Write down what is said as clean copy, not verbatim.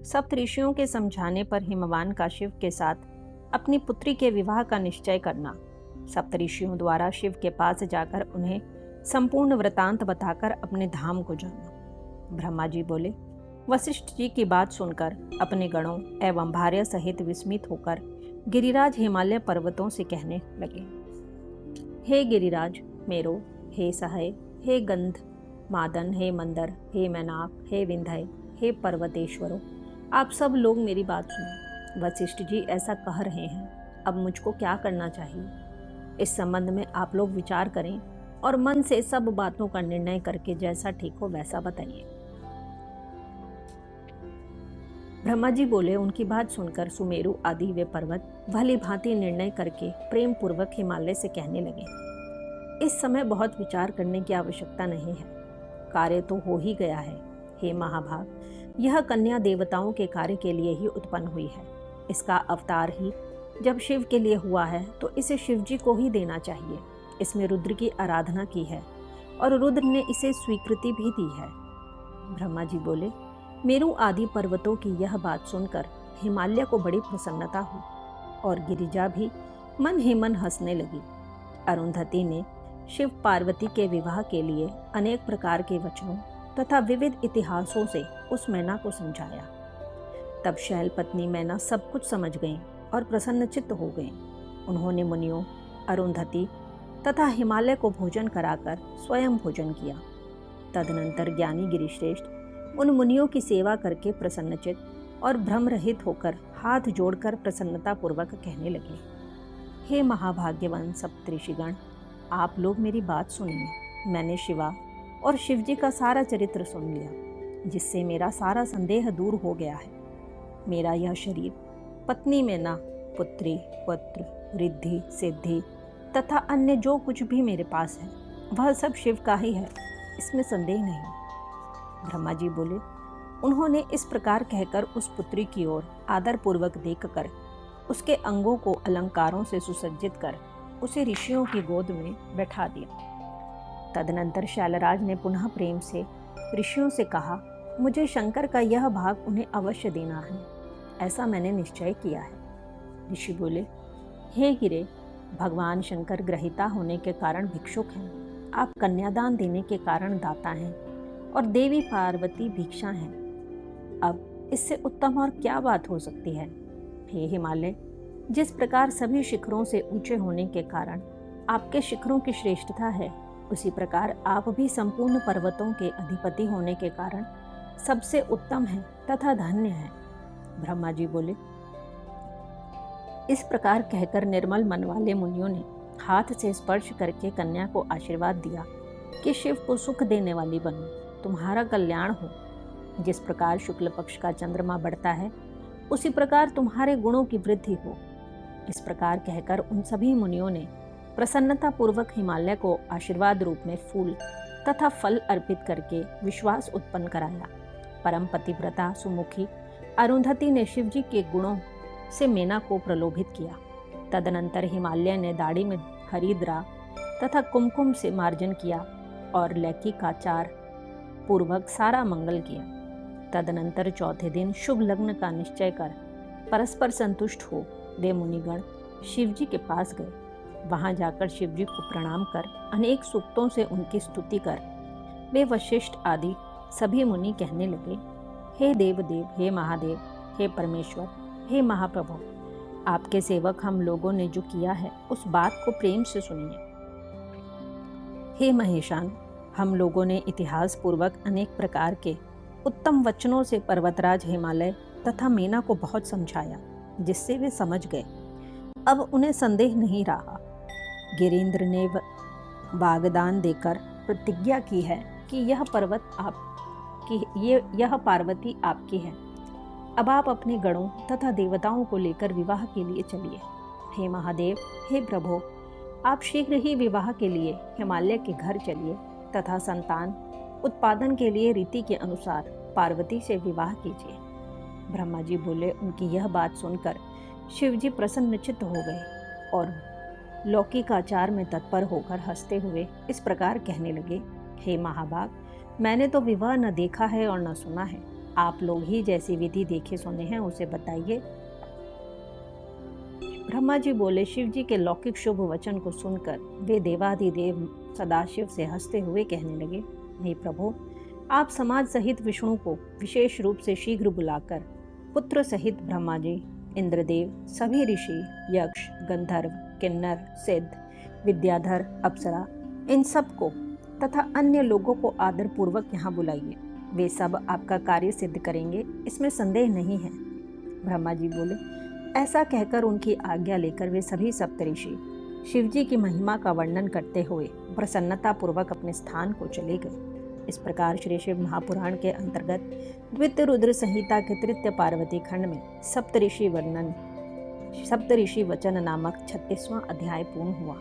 सप्तऋषियों के समझाने पर हिमवान का शिव के साथ अपनी पुत्री के विवाह का निश्चय करना। सप्तऋषियों द्वारा शिव के पास जाकर उन्हें संपूर्ण वृतांत बताकर अपने धाम को जाना। ब्रह्मा जी बोले, वशिष्ठ जी की बात सुनकर अपने गणों एवं भार्या सहित विस्मित होकर गिरिराज हिमालय पर्वतों से कहने लगे, हे गिरिराज मेरो, हे सहाय, हे गंध मादन, हे मंदर, हे मैनाक, हे विंध्य, हे पर्वतेश्वरों, आप सब लोग मेरी बात सुनो। वशिष्ठ जी ऐसा कह रहे हैं, अब मुझको क्या करना चाहिए? इस संबंध में आप लोग विचार करें और मन से सब बातों का निर्णय करके जैसा ठीक हो वैसा बताइए। ब्रह्मा जी बोले, उनकी बात सुनकर सुमेरु आदि वे पर्वत भली भांति निर्णय करके प्रेम पूर्वक हिमालय से कहने लगे, इस समय बहुत विचार करने की आवश्यकता नहीं है, कार्य तो हो ही गया है। हे महाभाग, यह कन्या देवताओं के कार्य के लिए ही उत्पन्न हुई है। इसका अवतार ही जब शिव के लिए हुआ है तो इसे शिव जी को ही देना चाहिए। इसमें रुद्र की आराधना की है और रुद्र ने इसे स्वीकृति भी दी है। ब्रह्मा जी बोले, मेरु आदि पर्वतों की यह बात सुनकर हिमालय को बड़ी प्रसन्नता हुई और गिरिजा भी मन ही मन हंसने लगी। अरुंधति ने शिव पार्वती के विवाह के लिए अनेक प्रकार के वचनों तथा विविध इतिहासों से उस मैना को समझाया। तब शैल पत्नी मैना सब कुछ समझ गईं और प्रसन्नचित्त हो गईं। उन्होंने मुनियों, अरुंधति तथा हिमालय को भोजन कराकर स्वयं भोजन किया। तदनंतर ज्ञानी गिरिश्रेष्ठ उन मुनियों की सेवा करके प्रसन्नचित्त और भ्रम रहित होकर हाथ जोड़कर प्रसन्नता पूर्वक कहने लगे, हे महाभाग्यवान सप्तऋषिगण, आप लोग मेरी बात सुनिए। मैंने शिवा और शिवजी का सारा चरित्र सुन लिया, जिससे मेरा सारा संदेह दूर हो गया है। मेरा यह शरीर पत्नी मैना, पुत्री, पुत्र, रिद्धि, सिद्धि तथा अन्य जो कुछ भी मेरे पास है वह सब शिव का ही है, इसमें संदेह नहीं। ब्रह्मा जी बोले, उन्होंने इस प्रकार कहकर उस पुत्री की ओर आदरपूर्वक देखकर उसके अंगों को अलंकारों से सुसज्जित कर उसे ऋषियों की गोद में बैठा दिया। तदनंतर शैलराज ने पुनः प्रेम से ऋषियों से कहा, मुझे शंकर का यह भाग उन्हें अवश्य देना है, ऐसा मैंने निश्चय किया है। ऋषि बोले, हे गिरे, भगवान शंकर ग्रहिता होने के कारण भिक्षुक हैं, आप कन्यादान देने के कारण दाता हैं और देवी पार्वती भिक्षा हैं। अब इससे उत्तम और क्या बात हो सकती है? हे हिमालय, जिस प्रकार सभी शिखरों से ऊंचे होने के कारण आपके शिखरों की श्रेष्ठता है, उसी प्रकार आप भी संपूर्ण पर्वतों के अधिपति होने के कारण सबसे उत्तम हैं तथा धन्य हैं। ब्रह्मा जी बोले, इस प्रकार कहकर निर्मल मन वाले मुनियों ने हाथ से स्पर्श करके कन्या को आशीर्वाद दिया कि शिव को सुख देने वाली बनो, तुम्हारा कल्याण हो। जिस प्रकार शुक्ल पक्ष का चंद्रमा बढ़ता है, उसी प्रकार तुम्हारे गुणों की वृद्धि हो। इस प्रकार कहकर उन सभी मुनियों ने प्रसन्नता पूर्वक हिमालय को आशीर्वाद रूप में फूल तथा फल अर्पित करके विश्वास उत्पन्न कराया। परम पतिव्रता सुमुखी अरुंधति ने शिवजी के गुणों से मेना को प्रलोभित किया। तदनंतर हिमालय ने दाढ़ी में हरिद्रा तथा कुमकुम से मार्जन किया और लैकिकाचार पूर्वक सारा मंगल किया। तदनंतर चौथे दिन शुभ लग्न का निश्चय कर परस्पर संतुष्ट हो वे मुनिगण शिवजी के पास गए। वहां जाकर शिवजी को प्रणाम कर अनेक सूक्तों से उनकी स्तुति कर वे वशिष्ठ आदि सभी मुनि कहने लगे, हे देवदेव, हे महादेव, हे परमेश्वर, हे महाप्रभु, आपके सेवक हम लोगों ने जो किया है उस बात को प्रेम से सुनिए। हे महेशान, हम लोगों ने इतिहास पूर्वक अनेक प्रकार के उत्तम वचनों से पर्वतराज हिमालय तथा मेना को बहुत समझाया, जिससे वे समझ गए। अब उन्हें संदेह नहीं रहा। गिरीन्द्र ने वागदान देकर प्रतिज्ञा की है कि यह पार्वती आपकी है। अब आप अपने गणों तथा देवताओं को लेकर विवाह के लिए चलिए। हे महादेव, हे प्रभु, आप शीघ्र ही विवाह के लिए हिमालय के घर चलिए तथा संतान उत्पादन के लिए रीति के अनुसार पार्वती से विवाह कीजिए। ब्रह्मा जी बोले, उनकी यह बात सुनकर शिवजी प्रसन्नचित्त हो गए और लौकिकाचार में तत्पर होकर हंसते हुए इस प्रकार कहने लगे, हे महाभाग, मैंने तो विवाह न देखा है और न सुना है, आप लोग ही जैसी विधि देखे सुने हैं उसे बताइए। ब्रह्मा जी बोले, शिव जी के लौकिक शुभ वचन को सुनकर वे देवाधिदेव सदाशिव से हंसते हुए कहने लगे, हे प्रभु, आप समाज सहित विष्णु को विशेष रूप से शीघ्र बुलाकर पुत्र सहित ब्रह्मा जी, इंद्रदेव, सभी ऋषि, यक्ष, गंधर्व, किन्नर, सिद्ध, विद्याधर, अप्सरा, इन सब को तथा अन्य लोगों को आदर पूर्वक यहाँ बुलाइए। वे सब आपका कार्य सिद्ध करेंगे, इसमें संदेह नहीं है। ब्रह्मा जी बोले, ऐसा कहकर उनकी आज्ञा लेकर वे सभी सप्तऋषि शिवजी की महिमा का वर्णन करते हुए प्रसन्नता पूर्वक अपने स्थान को चले गए। इस प्रकार श्री शिव महापुराण के अंतर्गत द्वितीय रुद्र संहिता के तृतीय पार्वती खंड में सप्तऋषि वचन नामक 36वां अध्याय पूर्ण हुआ।